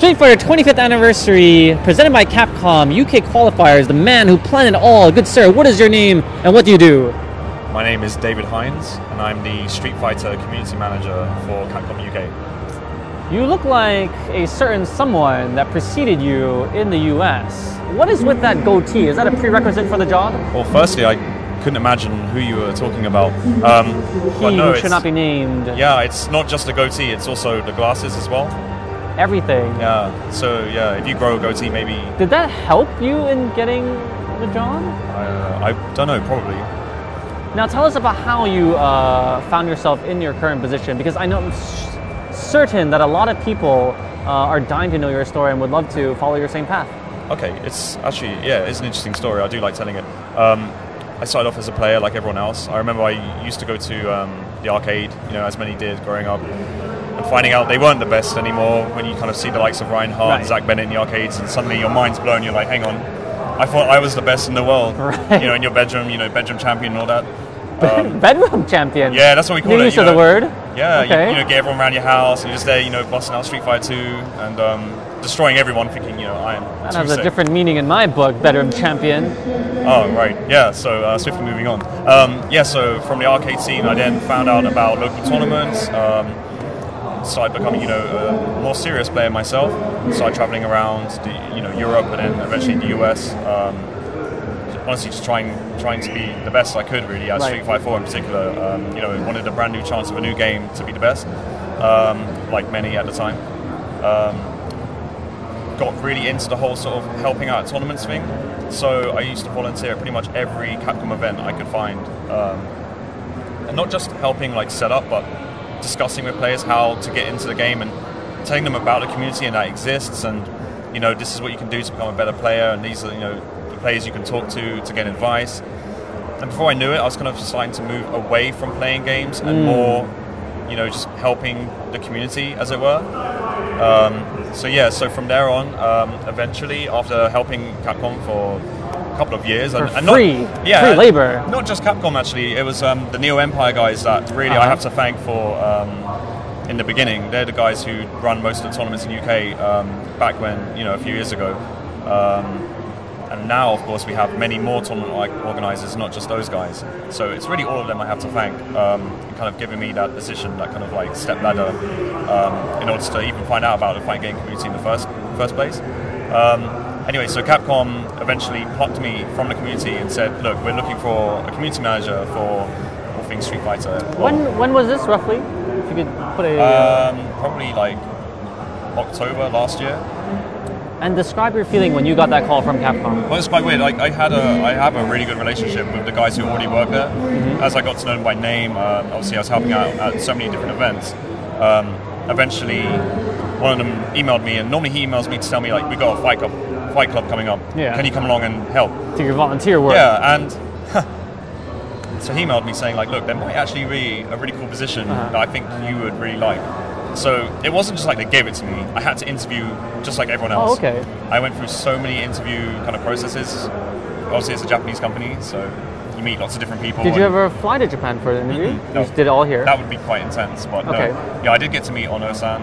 Street Fighter 25th anniversary, presented by Capcom, UK Qualifiers, the man who planned it all. Good sir, what is your name and what do you do? My name is David Hinds, and I'm the Street Fighter Community Manager for Capcom UK. You look like a certain someone that preceded you in the US. What is with that goatee? Is that a prerequisite for the job? Well, firstly, I couldn't imagine who you were talking about. But no, should not be named. Yeah, it's not just the goatee, it's also the glasses as well. Everything. Yeah, so yeah, if you grow a goatee, maybe... Did that help you in getting the job? I don't know, probably. Now tell us about how you found yourself in your current position, because I know I'm certain that a lot of people are dying to know your story and would love to follow your same path. Okay, it's actually, yeah, it's an interesting story. I do like telling it. I started off as a player like everyone else. I remember I used to go to the arcade, you know, as many did growing up, and finding out they weren't the best anymore when you kind of see the likes of Reinhardt and Zach Bennett in the arcades, and suddenly your mind's blown. You're like, hang on, I thought I was the best in the world. Right. You know, in your bedroom, you know, bedroom champion and all that. Bedroom champion? Yeah, that's what we call New it. use of the word? Yeah, okay. you know, get everyone around your house, and you're just there, you know, busting out Street Fighter 2 and destroying everyone, thinking, you know, I am That has a different meaning in my book, bedroom champion. Oh, right, yeah, so swiftly moving on. Yeah, so from the arcade scene, I then found out about local tournaments, started becoming, you know, a more serious player myself, started traveling around, you know, Europe and then eventually the US. Honestly, just trying to be the best I could, really, at Street Fighter 4 in particular. You know, wanted a brand new chance of a new game to be the best, like many at the time. Got really into the whole sort of helping out at tournaments thing. So I used to volunteer at pretty much every Capcom event I could find. And not just helping like set up, but discussing with players how to get into the game and telling them about the community and that exists, and you know, this is what you can do to become a better player, and these are, you know, the players you can talk to get advice. And before I knew it, I was kind of starting to move away from playing games and more, you know, just helping the community, as it were. So yeah, so from there on, eventually, after helping Capcom for a couple of years, for free labor. Not just Capcom, actually, it was the Neo Empire guys that really I have to thank for in the beginning. They're the guys who run most of the tournaments in the UK back when, you know, a few years ago. And now, of course, we have many more tournament organisers, not just those guys. So it's really all of them I have to thank, kind of giving me that position, that kind of like step ladder, in order to even find out about the fight game community in the first place. Anyway, so Capcom eventually plucked me from the community and said, look, we're looking for a community manager for all things Street Fighter. When was this, roughly? If you could put a... probably like October last year. And describe your feeling when you got that call from Capcom. Well, it's quite weird. I have a really good relationship with the guys who already work there. As I got to know them by name, obviously I was helping out at so many different events. Eventually, one of them emailed me, and normally he emails me to tell me, like, we got a fight club coming up. Yeah. Can you come along and help? Do your volunteer work. Yeah, and so he emailed me saying, like, look, there might actually be a really cool position that I think you would really like. So it wasn't just like they gave it to me. I had to interview just like everyone else. Oh, okay. I went through so many interview kind of processes. Obviously, it's a Japanese company, so you meet lots of different people. Did you ever fly to Japan for an interview? No, you just did it all here? That would be quite intense, but yeah, I did get to meet Ono-san.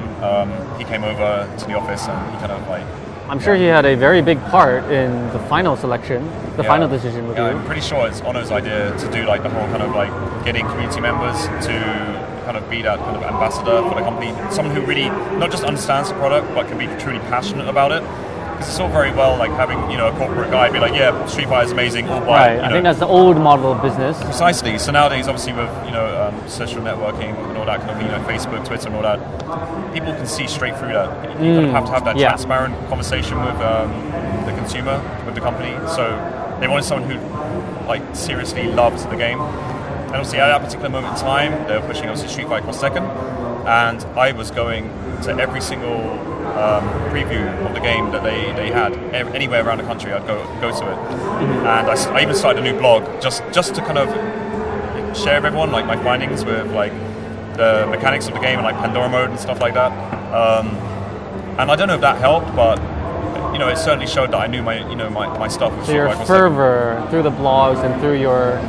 He came over to the office and he kind of like... I'm sure he had a very big part in the final selection, the final decision with you. I'm pretty sure it's Ono's idea to do like the whole kind of like getting community members to kind of be that kind of ambassador for the company, someone who really not just understands the product but can be truly passionate about it. Because it's all very well like having, you know, a corporate guy be like, yeah, Street Fighter is amazing, all buy it. I think that's the old model of business. Precisely. So nowadays, obviously, with, you know, social networking and all that kind of, you know, Facebook, Twitter, and all that, people can see straight through that. You kind of have to have that transparent conversation with the consumer, with the company. So they wanted someone who like seriously loved the game. And obviously at that particular moment in time, they were pushing obviously Street Fighter Cross Tekken, and I was going to every single preview of the game that they had. Anywhere around the country, I'd go to it. And I even started a new blog just to kind of share with everyone like my findings with like the mechanics of the game and like Pandora mode and stuff like that. And I don't know if that helped, but you know, it certainly showed that I knew my stuff. So your fervor through the blogs and through your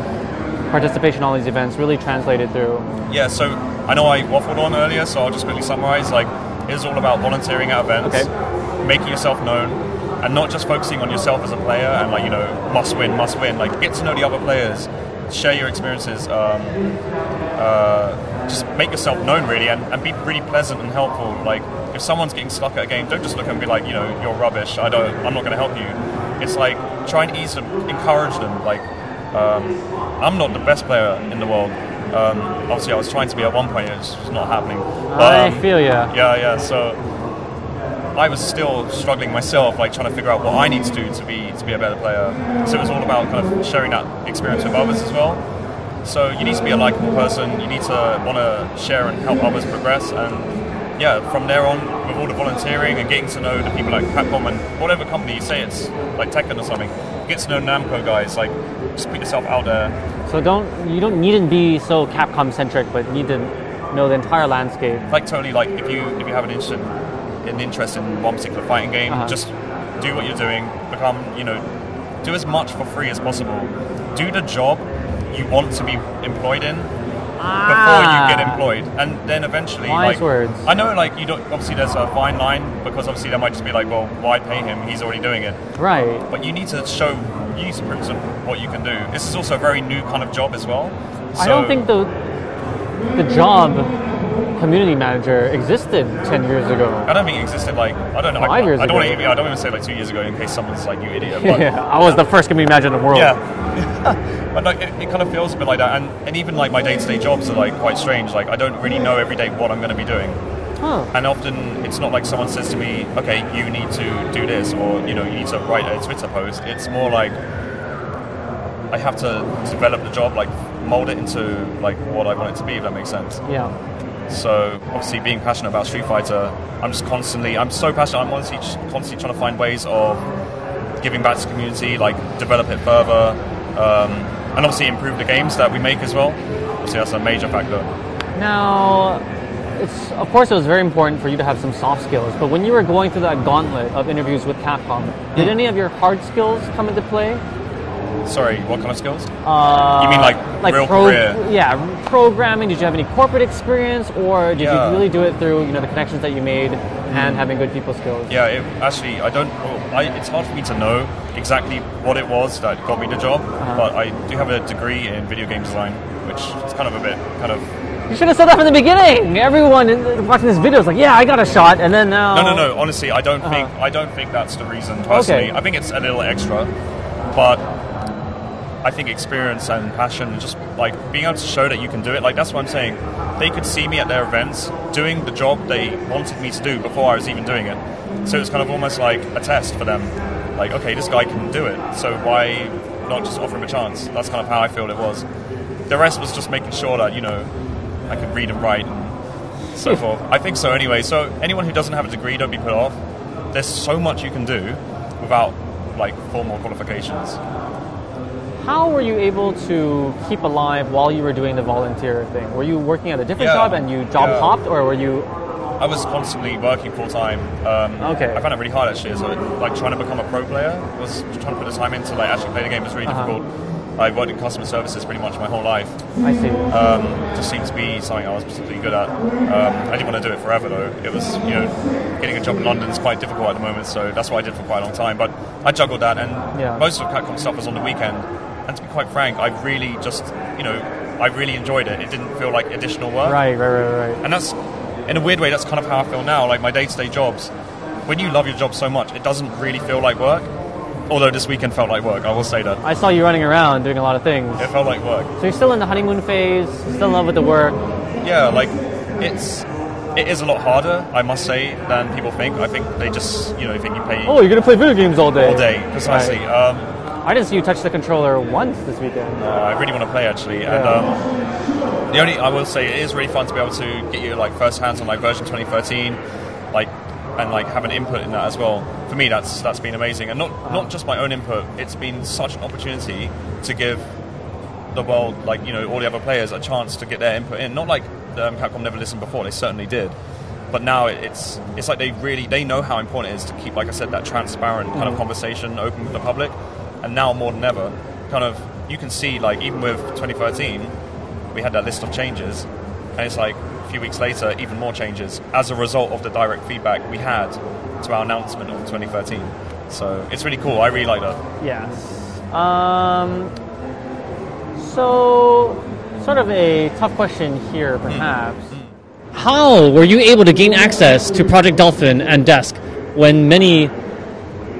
participation in all these events really translated through. Yeah, so I know I waffled on earlier, so I'll just quickly summarize. Like, it was all about volunteering at events. making yourself known, and not just focusing on yourself as a player and like, you know, must win. Like, get to know the other players, share your experiences, just make yourself known really, and be really pleasant and helpful. Like, if someone's getting stuck at a game, don't just look and be like, you know, you're rubbish, I'm not going to help you. It's like, try and ease them, encourage them. Like, I'm not the best player in the world. Obviously, I was trying to be at one point, it's just not happening. I feel ya. Yeah. So I was still struggling myself, like trying to figure out what I need to do to be a better player. So it was all about kind of sharing that experience with others as well. So you need to be a likable person. You need to want to share and help others progress. And yeah, from there on, with all the volunteering and getting to know the people like Capcom and whatever company you say it's like Tekken or something, get to know Namco guys. Like, just put yourself out there. So you don't need to be so Capcom centric, but need to know the entire landscape. Like, totally, like if you have an interest in one particular fighting game, just do what you're doing. Become, you know, do as much for free as possible. Do the job you want to be employed in before you get employed, and then eventually, wise words. I know, like, you don't. Obviously, there's a fine line, because obviously they might just be like, well, why pay him? He's already doing it. Right. But you need to use proof of what you can do. This is also a very new kind of job as well. So, I don't think the job community manager existed 10 years ago. I don't think it existed, like, I don't know. 5 years ago. I don't even say like 2 years ago in case someone's like, you idiot. But, yeah, I was the first community manager in the world. Yeah. But like, it kind of feels a bit like that. And even like my day-to-day jobs are like quite strange. Like, I don't really know every day what I'm going to be doing. And often it's not like someone says to me, okay, you need to do this, or, you know, you need to write a Twitter post. It's more like I have to develop the job, like mold it into like what I want it to be, if that makes sense. Yeah. So obviously, being passionate about Street Fighter, I'm so passionate. I'm honestly constantly trying to find ways of giving back to the community, like develop it further, and obviously improve the games that we make as well. Obviously, that's a major factor. Now, of course it was very important for you to have some soft skills, but when you were going through that gauntlet of interviews with Capcom, did any of your hard skills come into play? Sorry, what kind of skills? You mean like real career? Yeah, programming. Did you have any corporate experience, or did you really do it through, you know, the connections that you made and having good people skills? Yeah, I don't. It's hard for me to know exactly what it was that got me the job, but I do have a degree in video game design, which is kind of a bit You should have said that from the beginning. Everyone watching this video is like, "Yeah, I got a shot," and then now. No. Honestly, I don't think that's the reason. Personally, I think it's a little extra, but I think experience and passion, and just like being able to show that you can do it. Like, that's what I'm saying. They could see me at their events doing the job they wanted me to do before I was even doing it. So it's kind of almost like a test for them. Like, okay, this guy can do it, so why not just offer him a chance? That's kind of how I feel it was. The rest was just making sure that, you know, I could read and write and so forth. I think so anyway. So anyone who doesn't have a degree, don't be put off. There's so much you can do without like formal qualifications. How were you able to keep alive while you were doing the volunteer thing? Were you working at a different job and you job hopped, or were you? I was constantly working full time. I found it really hard actually. So like trying to become a pro player was trying to put the time into like actually play the game was really difficult. I worked in customer services pretty much my whole life. I see. Just seemed to be something I was particularly good at. I didn't want to do it forever though. It was, you know, getting a job in London is quite difficult at the moment, so that's what I did for quite a long time. But I juggled that, and most of Capcom stuff was on the weekend. And to be quite frank, I really just, you know, I really enjoyed it. It didn't feel like additional work. Right. And that's, in a weird way, that's kind of how I feel now. Like my day-to-day jobs, when you love your job so much, it doesn't really feel like work. Although this weekend felt like work, I will say that. I saw you running around doing a lot of things. It felt like work. So you're still in the honeymoon phase, still in love with the work? Yeah, like, it is a lot harder, I must say, than people think. I think they just, you know, think you pay... Oh, you're going to play video games all day? All day, precisely. Right. I didn't see you touch the controller once this weekend. I really want to play, actually. Yeah. And I will say, it is really fun to be able to get your, like, first hands on, like, version 2013, like, and like have an input in that as well. For me, that's been amazing, and not just my own input. It's been such an opportunity to give the world, like, you know, all the other players a chance to get their input in. Not like Capcom never listened before; they certainly did. But now it's like they know how important it is to keep, like I said, that transparent kind of conversation open with the public. And now more than ever, kind of you can see, like, even with 2013, we had that list of changes, and it's like a few weeks later, even more changes as a result of the direct feedback we had to our announcement of 2013. So it's really cool. I really like that. Yes. So, sort of a tough question here, perhaps. How were you able to gain access to Project Dolphin and Desk when many,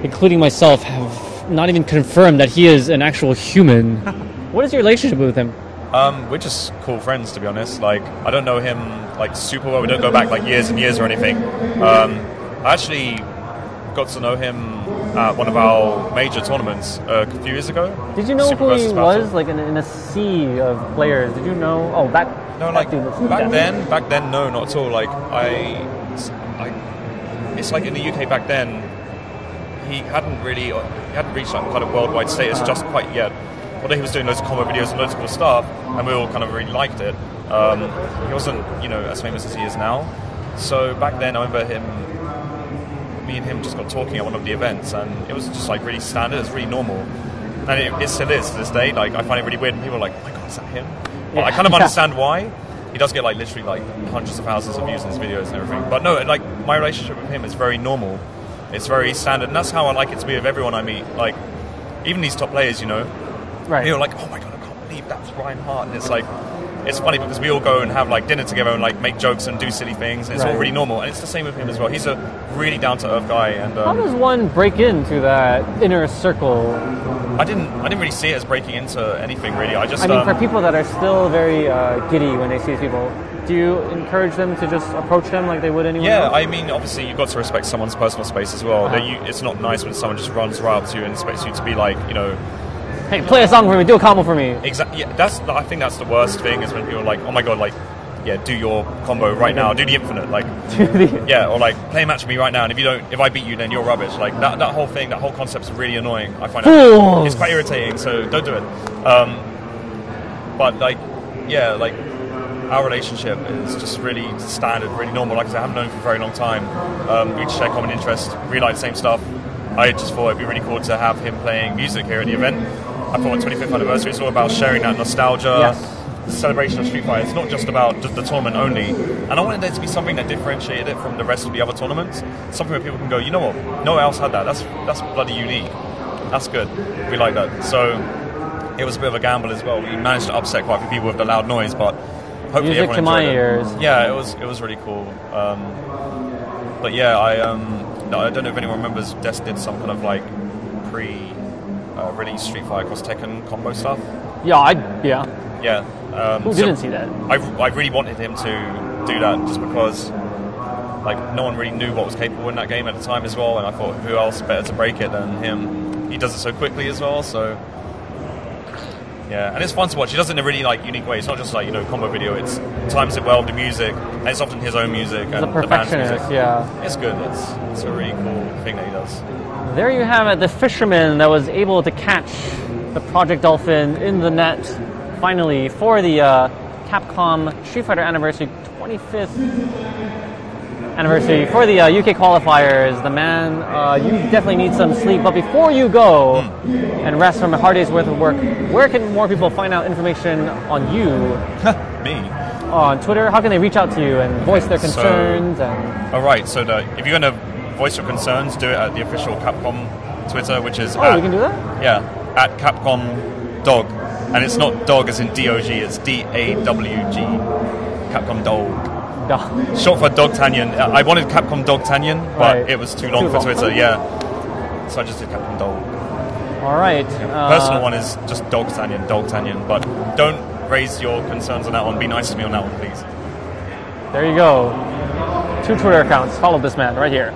including myself, have not even confirmed that he is an actual human? What is your relationship with him? We're just cool friends, to be honest. Like, I don't know him like super well. We don't go back like years and years or anything. I actually got to know him at one of our major tournaments a few years ago. Did you know who he was? Like in a sea of players. Did you know? Oh, no, like back then, no, not at all. Like it's like in the UK back then, he hadn't reached like kind of worldwide status just quite yet. Although he was doing loads of combo videos and loads of cool stuff, and we all kind of really liked it. He wasn't, as famous as he is now. So back then, I remember me and him just got talking at one of the events, and it was just like really standard. It was really normal, and it still is to this day. Like, I find it really weird when people are like, "Oh my god, is that him?" Well, I kind of understand why. He does get like literally like hundreds of thousands of views in his videos and everything. But no, like my relationship with him is very normal. It's very standard, and that's how I like it to be with everyone I meet. Like, even these top players, right? You're like, "Oh my god, I can't believe that's Ryan Hart," and it's like. It's funny because we all go and have like dinner together and like make jokes and do silly things, and it's all really normal. And it's the same with him as well. He's a really down to earth guy. And how does one break into that inner circle? I didn't really see it as breaking into anything really. I mean, for people that are still very giddy when they see people, do you encourage them to just approach them like they would anyone else? I mean, obviously you've got to respect someone's personal space as well. It's not nice when someone just runs right up to you and expects you to be like, hey, play a song for me, do a combo for me. Exactly. Yeah, I think that's the worst thing is when people are like, oh my god, like, yeah, do your combo right now, do the infinite, like, yeah, or like, play a match with me right now, and if I beat you, then you're rubbish. Like that whole thing, that whole concept's really annoying. I find it's quite irritating, so don't do it. But like, yeah, like our relationship is just really standard, really normal. Like I said, I haven't known him for a very long time. We just share common interests, really like the same stuff. I just thought it'd be really cool to have him playing music here at the event. I thought 25th anniversary is all about sharing that nostalgia, celebration of Street Fighter. It's not just about the tournament only. And I wanted there to be something that differentiated it from the rest of the other tournaments. Something where people can go, you know what, no one else had that. That's bloody unique. That's good. We like that. So it was a bit of a gamble as well. We managed to upset quite a few people with the loud noise, but hopefully music everyone to my enjoyed ears. It. Yeah, it was really cool. But yeah, I don't know if anyone remembers, Des did some kind of like release Street Fighter Cross Tekken combo stuff. Yeah. Who didn't see that? I really wanted him to do that just because like no one really knew what was capable in that game at the time as well, and I thought who else better to break it than him. He does it so quickly as well, so yeah, and it's fun to watch. He does it in a really like unique way. It's not just like combo video. It's times it well with the music, and it's often his own music. He's and a perfectionist, the band's music. It's good. It's a really cool thing that he does. There you have it, the fisherman that was able to catch the Project Dolphin in the net, finally, for the Capcom Street Fighter Anniversary 25th anniversary for the UK qualifiers. The man, you definitely need some sleep, but before you go and rest from a hard day's worth of work, where can more people find out information on you? Me? On Twitter? How can they reach out to you and voice their concerns? Alright, so if you're going to voice your concerns, do it at the official Capcom Twitter, which is we can do that? Yeah, at Capcom Dog. And it's not dog as in D-O-G, it's D-A-W-G. Capcom Dog. Short for Dawgtanian. I wanted Capcom Dawgtanian, but it was too long for Twitter, so I just did Capcom Dog. Alright. Personal one is just Dawgtanian, but don't raise your concerns on that one. Be nice to me on that one, please. There you go. 2 Twitter accounts. Follow this man right here.